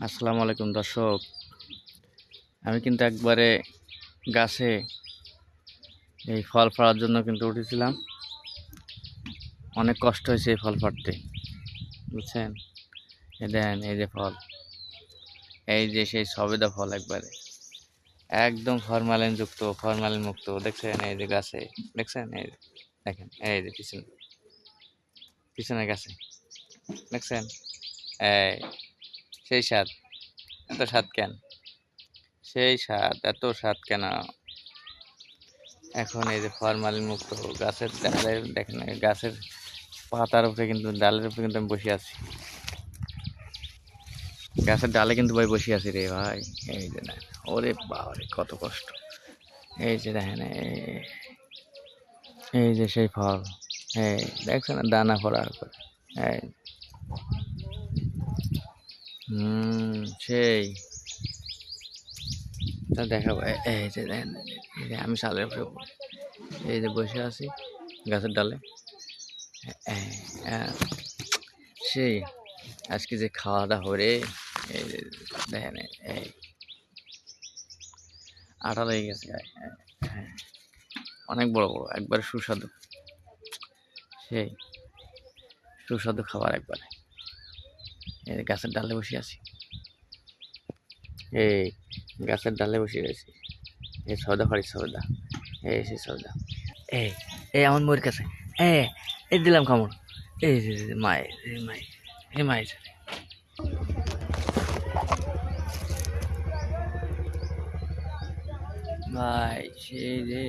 আসসালামু আলাইকুম দর্শক। আমি কিন্তু একবারে গাছে এই ফল ফাড়ার জন্য কিন্তু উঠেছিলাম। অনেক কষ্ট হয়েছে এই ফল ফাড়তে, বুঝছেন? দেন এই যে ফল, এই যে সেই সবেদা ফল, একবারে একদম ফরমালিন যুক্ত, ফরমালিন মুক্ত। দেখছেন এই যে গাছে, দেখছেন এই যে, দেখেন এই যে পিছনে পিছনে গাছে, দেখছেন? এই সেই স্বাদ, এত স্বাদ কেন? সেই স্বাদ, এত স্বাদ কেন? এখন এই যে ফরমালিন মুক্ত গাছের ডালে, দেখেন গাছের পাতার উপরে কিন্তু, ডালের উপরে কিন্তু আমি বসে আছি। গাছের ডালে কিন্তু ভাই বসে আছি রে ভাই। এই যে না, ওরে বাবারে কত কষ্ট। এই যে দেখেন, এই যে সেই ফল, এই দেখছেন দানা ভরার করে। এই সেই তা দেখাবো। এই যে দেখেন, এই যে আমি শালের উপরে এই যে বসে আছি গাছের ডালে। সেই আজকে যে খাওয়া দাওয়া হবে রে, এই যে দেখেন, এই আটা লেগে গেছে গায়ে। হ্যাঁ, অনেক বড় বড়, একবারে সুস্বাদু, সেই সুস্বাদু খাবার একবারে। এই যে গাছের ডালে বসে আছি, এই গাছের ডালে বসে গেছি। এই সৌদা ফাড়ি সৌদা, এই সেই সৌদা। এই এই আমার ময়ূর কাছে, এই দিলাম কামড়। এই যে মায়ের, এই মায়ের, এই মায়ের ভাই, সেই রে।